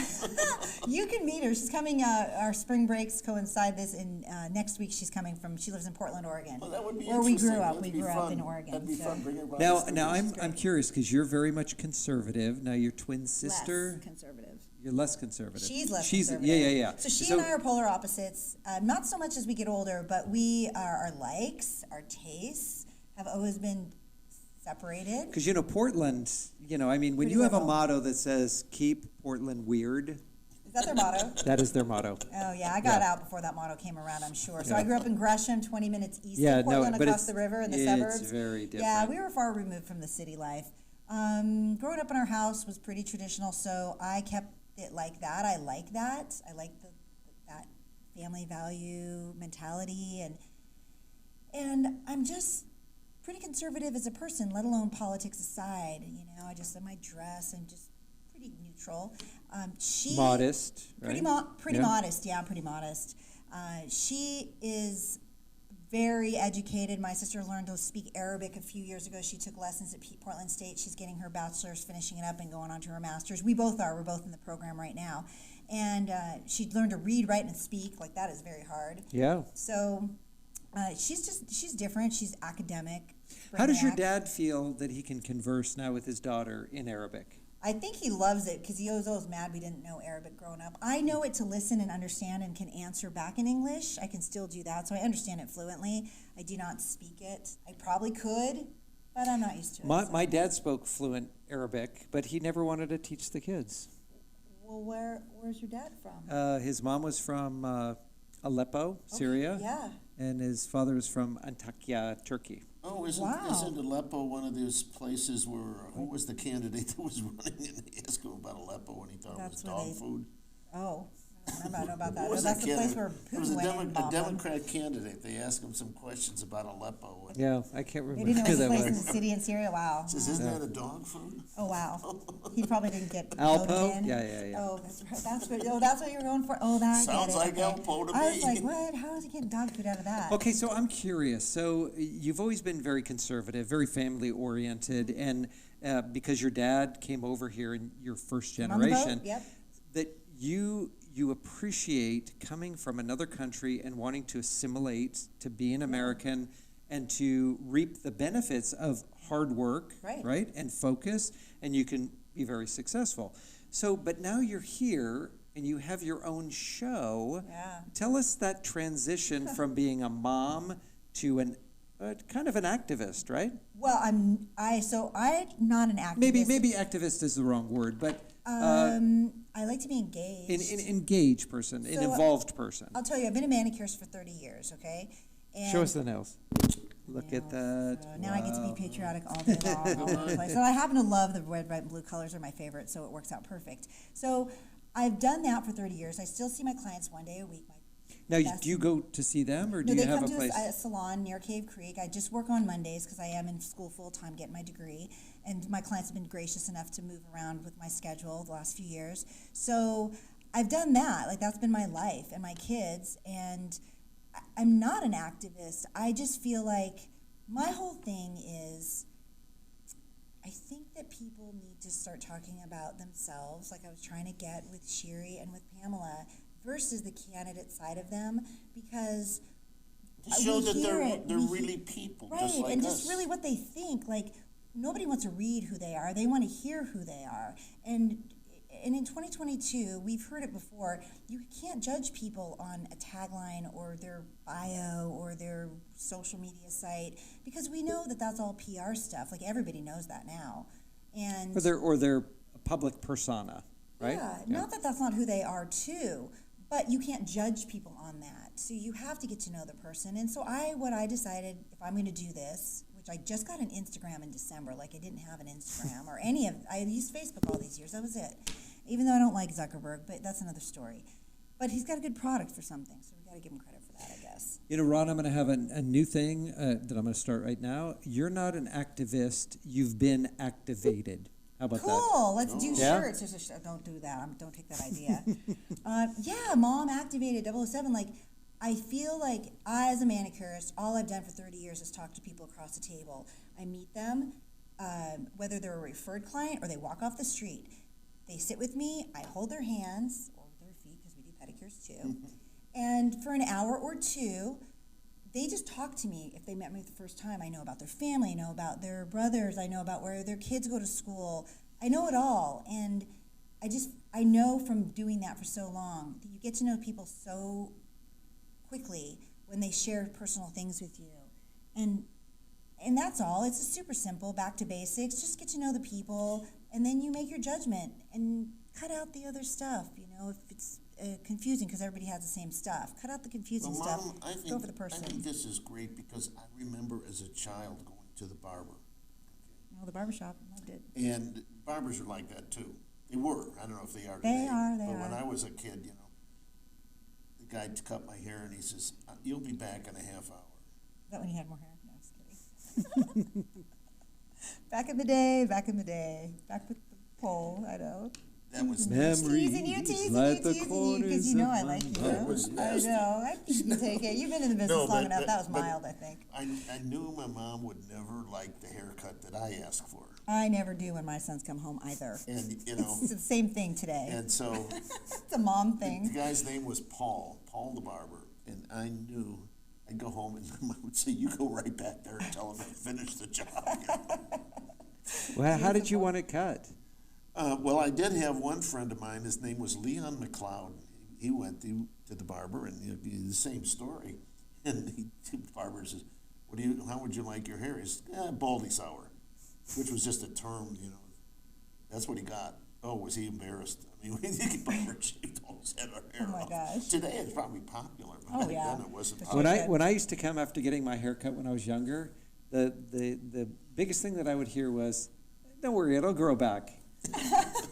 you can meet her. She's coming. Our spring breaks coincide this in next week. She's coming from. She lives in Portland, Oregon. Well, that would be where we interesting. grew up. That'd We be grew up fun. in Oregon. That'd be so fun. Bring her by Now, the now studios. I'm curious because you're very much conservative. Now your twin less sister, conservative. you're less conservative. She's less She's conservative. yeah. So she and I are polar opposites. Not so much as we get older, but our likes, our tastes have always been separated. Because Portland, I mean, when Pretty you have a liberal. motto that says "Keep Portland weird," Is that their motto? that is their motto. Oh yeah, I got out before that motto came around. I'm sure. So Yeah. I grew up in Gresham, 20 minutes east Yeah, of no, Portland, but across it's- the river in the it's suburbs. very Yeah, different. we were far removed from the city life. Growing up in our house was pretty traditional, so I kept it like that. I like that. I like that family value mentality, and I'm just pretty conservative as a person, let alone politics aside. I just in my dress, I'm just pretty neutral. She Modest, right? pretty Yeah. modest. Yeah, pretty modest. She is very educated. My sister learned to speak Arabic a few years ago. She took lessons at Portland State. She's getting her bachelor's, finishing it up, and going on to her master's. We both are. We're both in the program right now. And she learned to read, write, and speak. Like, that is very hard. Yeah. So she's different. She's academic. How does your brainiac. dad feel that he can converse now with his daughter in Arabic? I think he loves it because he was always mad we didn't know Arabic growing up. I know it to listen and understand and can answer back in English. I can still do that, so I understand it fluently. I do not speak it. I probably could, but I'm not used to it. so. My dad spoke fluent Arabic, but he never wanted to teach the kids. Well, where's your dad from? His mom was from Aleppo, Syria, Yeah. and his father was from Antakya, Turkey. Oh, Wow. isn't Aleppo one of those places where, who was the candidate that was running, and they asked him about Aleppo and he thought That's it was where dog they- food? Oh, I don't know about that. Who No, was that's that the place candidate? where It was Putin a, went and a bombed them. Democrat candidate. They asked him some questions about Aleppo. And Yeah, I can't They remember didn't know who his that place in the was. city in Syria. Wow. says, isn't that a dog food? Oh wow. He probably didn't get Alpo? voted in. Yeah. Oh, that's right. That's what you're going for. Oh, that I get Sounds it. like Okay. Alpo to I was me. like, what? How is he getting dog food out of that? Okay, so I'm curious. So you've always been very conservative, very family oriented, and because your dad came over here in your first On the boat? generation, Yep. that you appreciate coming from another country and wanting to assimilate, to be an American, and to reap the benefits of hard work, Right. and focus, and you can be very successful. So, but now you're here and you have your own show. Yeah. Tell us that transition from being a mom to kind of an activist, right? Well, I'm not an activist. Maybe activist is the wrong word, but I like to be engaged. an engaged person, an So, involved person. I'll tell you, I've been a manicurist for 30 years. Okay. And Show us the nails. Look at that. So now I get to Wow. be patriotic all day long, all over the place. And I happen to love the red, white, and blue colors are my favorite, so it works out perfect. So I've done that for 30 years. I still see my clients one day a week. Now, Yes. do you go to see them, or do No, you they have come a to place? a salon near Cave Creek. I just work on Mondays because I am in school full time getting my degree. and my clients have been gracious enough to move around with my schedule the last few years. So I've done that. Like, that's been my life and my kids. And I'm not an activist. I just feel like my whole thing is, I think that people need to start talking about themselves, like I was trying to get with Sherry and with Pamela, versus the candidate side of them, because To show we that hear they're it, really people, right, just like and us. just really what they think. Like, nobody wants to read who they are; they want to hear who they are. And in 2022, we've heard it before. You can't judge people on a tagline or their bio or their social media site, because we know that that's all PR stuff. Like, everybody knows that now. And Or their public persona, right? yeah, not that that's not who they are too, but you can't judge people on that. So you have to get to know the person. And so what I decided, if I'm going to do this, which I just got an Instagram in December, like I didn't have an Instagram or I used Facebook all these years. That was it. Even though I don't like Zuckerberg, but that's another story. But he's got a good product for something, so we got to give him credit for that, I guess. You know, Ron, I'm going to have a new thing that I'm going to start right now. You're not an activist. You've been activated. How about that? Cool. Let's do Yeah? shirts. Don't do that. Don't take that idea. Yeah, Mom Activated 007. Like, I feel like I, as a manicurist, all I've done for 30 years is talk to people across the table. I meet them, whether they're a referred client or they walk off the street. They sit with me. I hold their hands or their feet, because we do pedicures too. And for an hour or two, they just talk to me. If they met me the first time, I know about their family, I know about their brothers, I know about where their kids go to school. I know it all. And I know from doing that for so long that you get to know people so quickly when they share personal things with you. And that's all. It's super simple, back to basics. Just get to know the people, and then you make your judgment and cut out the other stuff. You know, if it's confusing because everybody has the same stuff, cut out the confusing Well, stuff. Mom, I Go for the think person. this is great because I remember as a child going to the barber. No, the barbershop, loved it. And barbers are like that too. They were. I don't know if they are They today. are, they But when are. I was a kid, you know, the guy cut my hair and he says, "You'll be back in a half hour." Is that when you had more hair? No, just kidding. Back in the day, back with the pole, I know. That was Teasing you, because you know I like you. That was I nasty. know, I think you can take it. You've been in the business No, long but- enough, that was but- mild, I think. I knew my mom would never like the haircut that I asked for. I never do when my sons come home either. And, you know, It's the same thing today. and so It's a mom the thing. guy's name was Paul the barber. And I knew I'd go home and Mom would say, "You go right back there and tell him to finish the job." Well, how did you want it cut? Well, I did have one friend of mine. His name was Leon McLeod. He went to the barber, and it'd be the same story. And the barber says, "How would you like your hair?" He says, "Baldy sour," which was just a term, you know. That's what he got. Oh, was he embarrassed? I mean, the barber shaved all his head of hair Oh my off. gosh. Today it's probably popular, but Oh, back yeah. then it wasn't. For popular. When I used to come after getting my hair cut when I was younger, the biggest thing that I would hear was, "Don't worry, it'll grow back."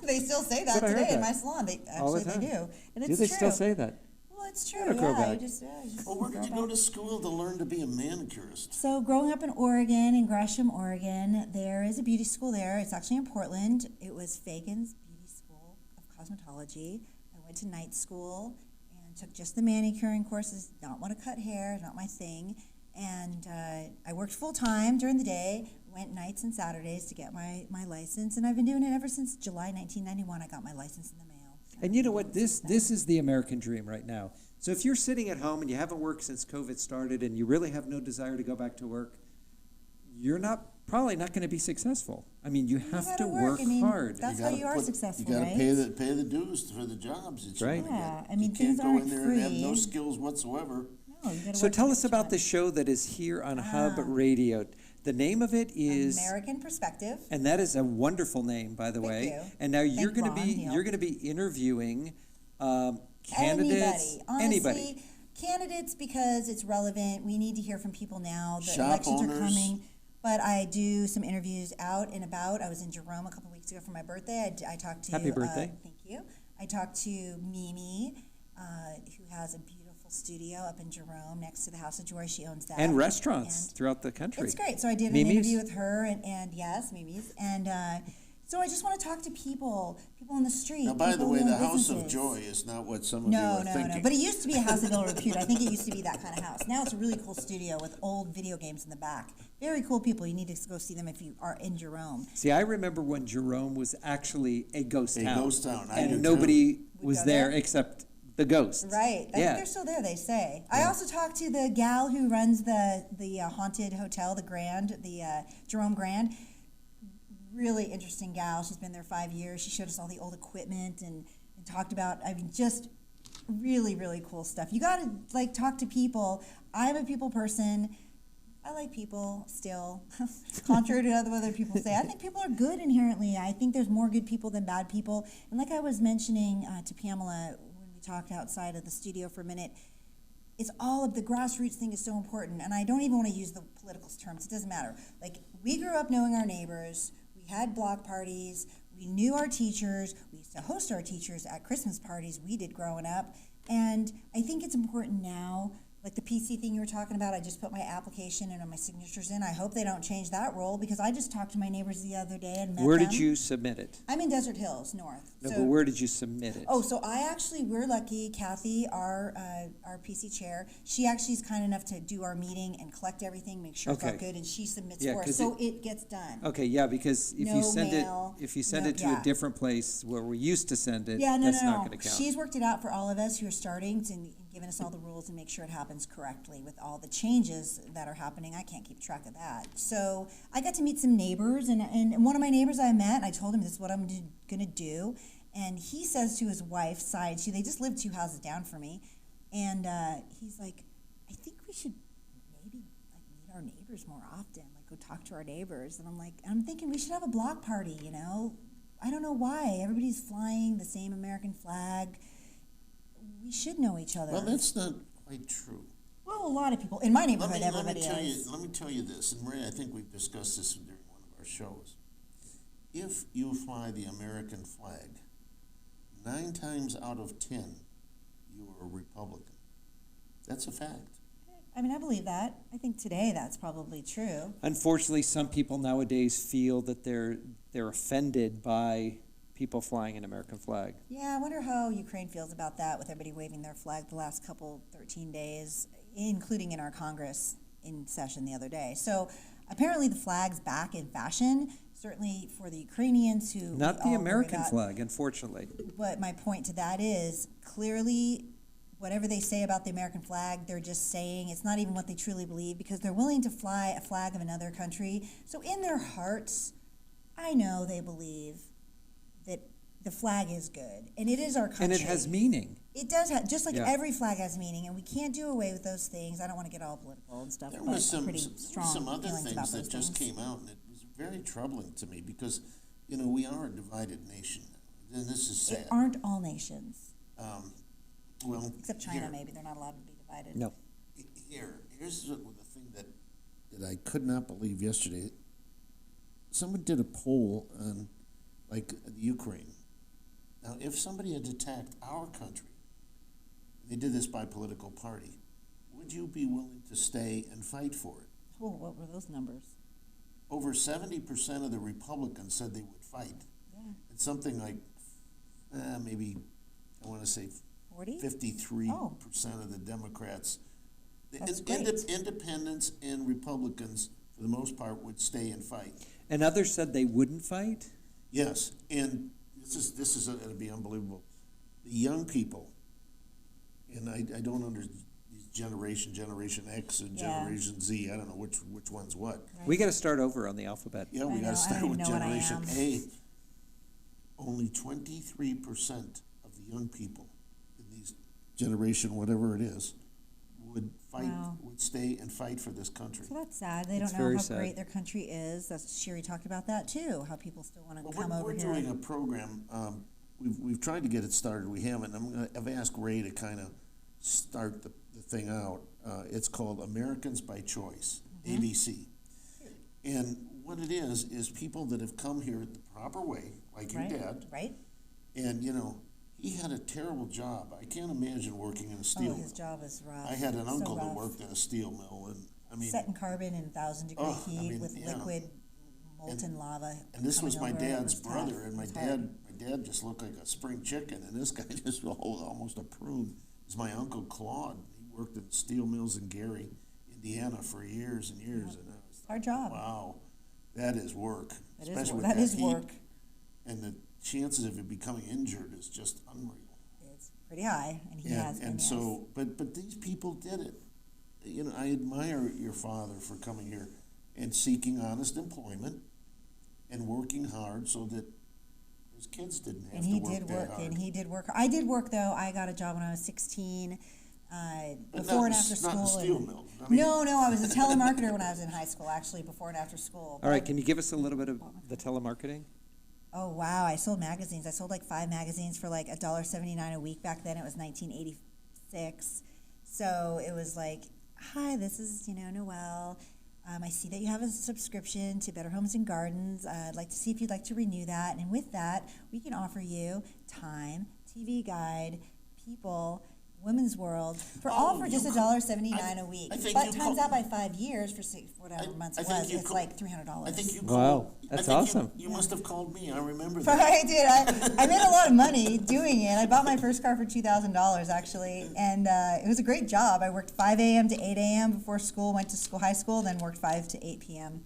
They still say That's that what I heard today in that. my salon. They All the actually they time. do, and it's Do they true. still say that? Well, it's true. It'll grow Yeah, back. you just Well, where did you grow go back. to school to learn to be a manicurist? So growing up in Oregon, in Gresham, Oregon, there is a beauty school there. It's actually in Portland. It was Fagan's Beauty School of Cosmetology. I went to night school and took just the manicuring courses. Did not want to cut hair, not my thing. And I worked full time during the day, went nights and Saturdays to get my license. And I've been doing it ever since July 1991. I got my license in the mail. And you know what? This is the American dream right now. So if you're sitting at home and you haven't worked since COVID started and you really have no desire to go back to work, you're probably not going to be successful. I mean, you have gotta to work. work I mean, hard. that's You how gotta you are put- successful, You gotta right? pay the dues for the jobs that you're Right. gonna Yeah, get. I mean, you things can't go aren't in there and have free. no skills whatsoever. No, you gotta So work tell to us get about what the you show that is here on Hub Ah. Radio. The name of it want. is, American Perspective. and that is a wonderful name, by the Thank way. you. And now you're Thank going to Ron be Neal. interviewing candidates, Honestly, candidates, because it's relevant. We need to hear from people now. The Shop elections owners. are coming. But I do some interviews out and about. I was in Jerome a couple weeks ago for my birthday. I talked to Happy birthday. thank you. I talked to Mimi, who has a beautiful cool studio up in Jerome next to the House of Joy. She owns that. And restaurants And throughout the country. it's great. So I did an Mimi's? interview with her, and yes, Mimi's. And so I just want to talk to people on the street. Now, by the people way, who own the House of businesses. Joy is not what some of you No, are no, thinking. no. But it used to be a house of ill repute. I think it used to be that kind of house. Now it's a really cool studio with old video games in the back. Very cool people. You need to go see them if you are in Jerome. See, I remember when Jerome was actually a ghost A town. ghost town. I do And too. nobody Would was go there there? except the ghosts. Right. I think Yeah. they're still there, they say. I also talked to the gal who runs the haunted hotel, the Grand, the Jerome Grand. Really interesting gal. She's been there 5 years. She showed us all the old equipment and talked about, I mean, just really, really cool stuff. You got to, like, talk to people. I'm a people person. I like people still, contrary to what other people say. I think people are good inherently. I think there's more good people than bad people. And like I was mentioning to Pamela when we talked outside of the studio for a minute, it's all of the grassroots thing is so important. And I don't even want to use the political terms. It doesn't matter. Like, we grew up knowing our neighbors. We had block parties. We knew our teachers. We used to host our teachers at Christmas parties we did growing up. And I think it's important now, like the PC thing you were talking about, I just put my application and my signatures in. I hope they don't change that rule because I just talked to my neighbors the other day and met Where them. did you submit it? I'm in Desert Hills, north. No, So- but where did you submit it? Oh, so we're lucky. Kathy, our PC chair, she actually is kind enough to do our meeting and collect everything, make sure it's all Okay. good, and she submits Yeah, for us, 'cause so it gets done. Okay, yeah, because if No you send mail, it, if you send no- it to yeah. a different place where we used to send it, Yeah, no, that's no, not no. gonna count. She's worked it out for all of us who are starting and giving us all the rules and make sure it happens correctly with all the changes that are happening. I can't keep track of that. So I got to meet some neighbors, and one of my neighbors I met, and I told him this is what I'm gonna do. And he says to his wife's side, they just live 2 houses down from me, and he's like, I think we should maybe like meet our neighbors more often, like go talk to our neighbors. And I'm thinking we should have a block party, you know? I don't know why. Everybody's flying the same American flag. We should know each other. Well, that's not quite true. Well, a lot of people in my Let neighborhood, me everybody tell is. you. Let me tell you this, and Maria, I think we've discussed this during one of our shows. If you fly the American flag, 9 times out of 10, you are a Republican. That's a fact. I mean, I believe that. I think today that's probably true. Unfortunately, some people nowadays feel that they're offended by people flying an American flag. Yeah, I wonder how Ukraine feels about that with everybody waving their flag the last 13 days, including in our Congress in session the other day. So apparently the flag's back in fashion, certainly for the Ukrainians who Not we the all worry American about. flag, unfortunately. But my point to that is clearly whatever they say about the American flag, they're just saying it's not even what they truly believe because they're willing to fly a flag of another country. So in their hearts, I know they believe that the flag is good and it is our country. And it has meaning. It does have, just like Yeah. every flag has meaning, and we can't do away with those things. I don't want to get all political and stuff, There but was some, pretty some, strong some other feelings about things those that just things. came out, and it was very troubling to me because, you know, we are a divided nation now, and this is sad. It aren't all nations, Well, except China. here- Maybe they're not allowed to be divided. No. Here's the thing that I could not believe yesterday. Someone did a poll on, like, the Ukraine. Now, if somebody had attacked our country, they did this by political party, would you be willing to stay and fight for it? Oh, what were those numbers? Over 70% of the Republicans said they would fight. Yeah, And something like, maybe, I want to say 40. 53% of the Democrats, the That's great. independents and Republicans, for the most part, would stay and fight. And others said they wouldn't fight? Yes, and this is going to be unbelievable. The young people, and I don't understand Generation X and Yeah. Generation Z. I don't know which one's what. We got to start over on the alphabet. Yeah, I we know, got I to start don't with even know what I Generation am. A. Only 23% of the young people in these generation, whatever it is, would fight, Wow. would stay and fight for this country. So that's sad. They It's don't know very how sad. great their country is. That's Sherry talked about that too. How people still want to Well, come we're over here. doing a program. We've tried to get it started. We haven't. I've asked Ray to kind of start the thing out. It's called Americans by Choice, Mm-hmm. ABC. And what it is people that have come here the proper way, like right? your dad, Right. and, you know, he had a terrible job. I can't imagine working in a steel Oh, mill. his job was rough. I had an So uncle that rough. worked at a steel mill, and I mean, Setting carbon in 1,000-degree Oh, I heat mean, with yeah. liquid molten lava. and this was my coming over it. It dad's was tough. brother, and It my was hard. dad just looked like a spring chicken, and this guy just almost a prune. It's my uncle Claude. He worked at steel mills in Gary, Indiana, for years and years, and I was Hard job. wow, that is work. That is especially work. with That is heat. work. And the chances of it becoming injured is just unreal. It's pretty high, and he has been. And yes. so, but these people did it. You know, I admire your father for coming here and seeking honest employment and working hard so that his kids didn't have And to he work did that work, hard. and he did work. I did work though. I got a job when I was 16, But before not and in- after not in school. steel and- mill. I mean- no, I was a telemarketer when I was in high school, actually, before and after school. All right, can you give us a little bit of the telemarketing? Oh wow! I sold magazines. I sold like 5 magazines for like $1.79 a week back then. It was 1986, so it was like, "Hi, this is Noelle. I see that you have a subscription to Better Homes and Gardens. I'd like to see if you'd like to renew that. And with that, we can offer you Time, TV Guide, People, Women's World, all for just you $1.79 I- a week. I think But you times co- that by 5 years for whatever months I it think was, you it's co- like $300. I think you Wow, called. that's I think awesome. You must have called me. I remember But that. I did. I made a lot of money doing it. I bought my first car for $2,000 actually, and it was a great job. I worked 5 a.m. to 8 a.m. before school, went to school, high school, then worked 5 to 8 p.m.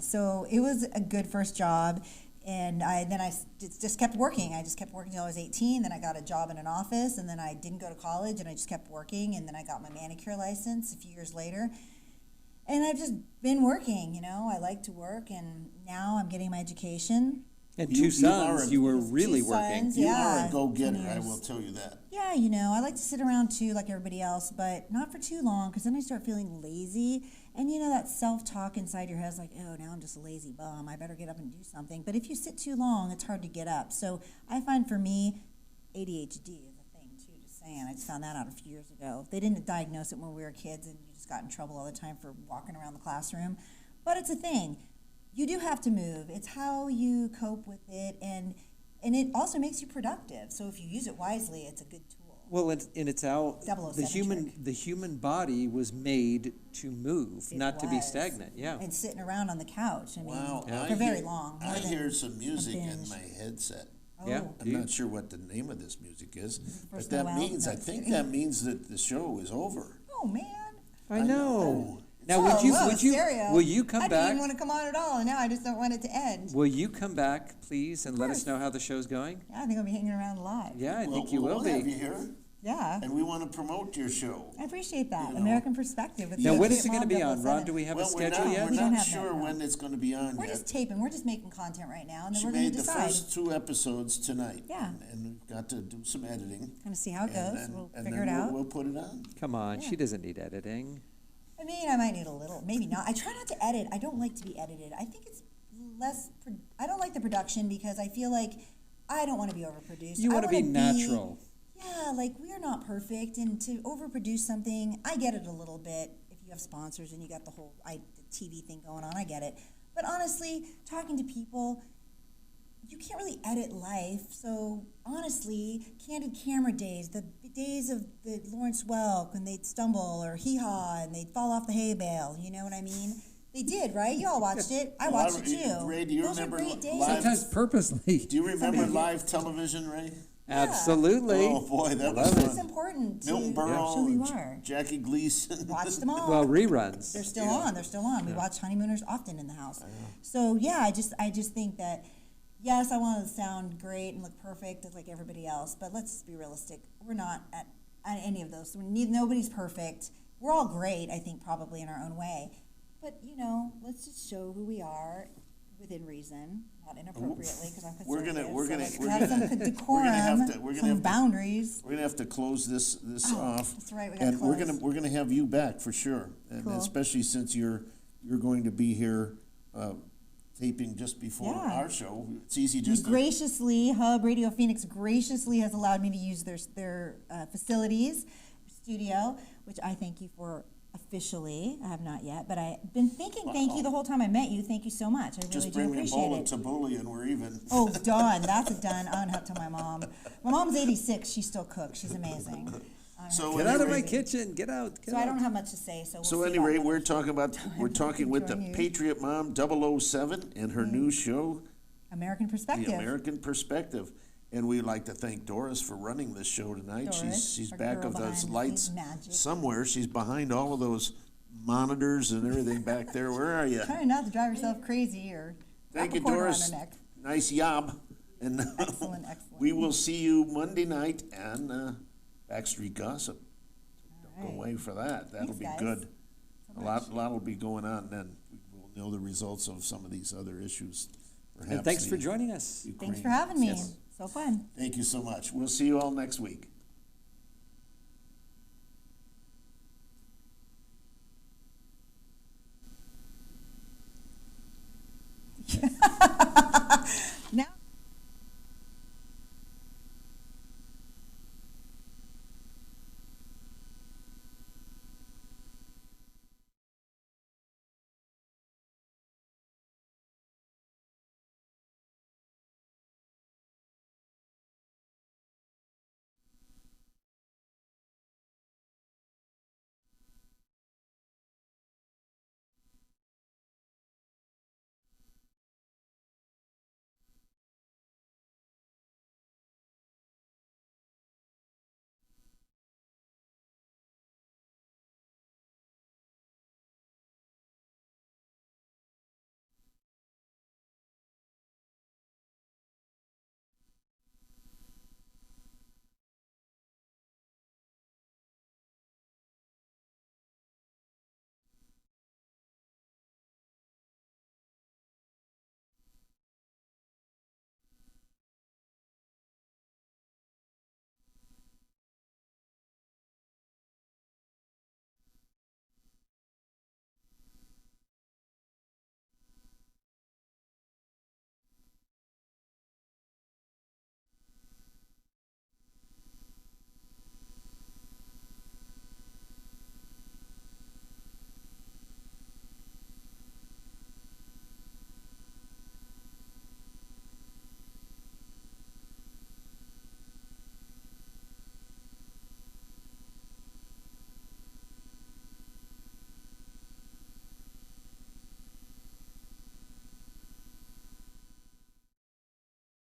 So it was a good first job, and I just kept working. I just kept working until I was 18. Then I got a job in an office, and then I didn't go to college, and I just kept working, and then I got my manicure license a few years later. And I've just been working, I like to work, and now I'm getting my education. And You- two you are sons, a- you were really Two working. sons, You yeah, are a go-getter. 10 I years. will tell you that. Yeah, I like to sit around too, like everybody else, but not for too long, because then I start feeling lazy. And that self-talk inside your head is like, oh, now I'm just a lazy bum. I better get up and do something. But if you sit too long, it's hard to get up. So I find for me, ADHD is a thing too, just saying. I just found that out a few years ago. They didn't diagnose it when we were kids, and you just got in trouble all the time for walking around the classroom. But it's a thing. You do have to move. It's how you cope with it, and it also makes you productive. So if you use it wisely, it's a good tool. Well, and it's how 007 the human body was made to move, It not to be was. stagnant. Yeah. And sitting around on the couch. I mean, Wow. for very long. more I than hear some music in binge. my headset. Oh, Yeah. I'm not sure what the name of this music is, but First that Noel? means, No, I just think kidding. that means that the show is over. Oh man. I know. know. Now, Oh, whoa, stereo. will you come I didn't back? even want to come on at all, and now I just don't want it to end. Will you come back, please, and let us course. know how the show's going? Yeah, I think I'll be hanging around a lot. Yeah, I Well, think you will we'll have be. you here, Yeah. and we want to promote your show. I appreciate that. You know. American Perspective. With Now, the when Patriot is it going to Mom be on, 007. Ron? Do we have a Well, schedule we're yet? We don't not have that, sure no. when it's going to be on We're yet. just taping. We're just making content right now, and then She we're going made to the decide. first 2 episodes tonight. Yeah. And we've got to do some editing. Kind of see how it and goes. then- We'll and figure then it out. We'll put it on. Come on, Yeah. she doesn't need editing. I mean, I might need a little, maybe not. I try not to edit. I don't like to be edited. I think it's less. I don't like the production because I feel like I don't want to be overproduced. You I want to be wanna natural. Yeah, like we are not perfect, and to overproduce something, I get it a little bit. If you have sponsors and you got the whole the TV thing going on, I get it. But honestly, talking to people, you can't really edit life. So honestly, candid camera days, the days of the Lawrence Welk when they'd stumble or hee-haw and they'd fall off the hay bale, you know what I mean? They did, right? You all watched it. I Well, watched it too. Ray, do you Those remember are great days. live- Sometimes purposely. Do you remember live television, Ray? Absolutely. Oh, boy, that was Love it. It's fun. important to Milton show Berle, who you and are. Jackie Gleason. Watch them all. Well, reruns. They're still on. They're still on. We watch Honeymooners often in the house. So yeah, I just think that yes, I want to sound great and look perfect like everybody else, but let's just be realistic. We're not at any of those. Nobody's perfect. We're all great, I think, probably in our own way. But let's just show who we are within reason, not inappropriately, because I'm We're gonna- conservative. we're so, gonna- like, we're have gonna- some we're decorum, gonna have to- we're gonna some have to- boundaries. We're gonna have to close this Oh, off. that's right, we gotta And we're close. gonna have you back for sure, and Cool. especially since you're going to be here taping just before Yeah. our show. It's easy You just to. graciously, Hub Radio Phoenix graciously has allowed me to use their facilities, studio, which I thank you for officially. I have not yet, but I've been thinking thank you the whole time I met you. Thank you so much. I really Just do bring me a appreciate bowl of it. tabbouleh and we're even. Oh, done. That's a done. I don't have to tell my mom. My mom's 86. She still cooks. She's amazing. So Get out of my anyway- kitchen, get out, get So I out. don't have much to say, so we'll So see at any rate, about we're that. talking about, we're talking with the Join you. Patriot Mom 007 and her new show, American The Perspective. American Perspective. And we'd like to thank Doris for running this show tonight. Doris, She's our back girl of those behind the lights scenes magic. somewhere. She's behind all of those monitors and everything back there. Where are you? Trying not to drive yourself crazy or Thank you, wrap a cord around Doris. her neck. Nice job. And Excellent, excellent. we will see you Monday night on Backstreet Gossip. Don't go right. away for that. That'll Thanks, be guys. good. So A lot will be going on then. We'll know the results of some of these other issues. And thanks for the joining us. Thanks Ukraine. for having me. Yes. So fun. Thank you so much. We'll see you all next week.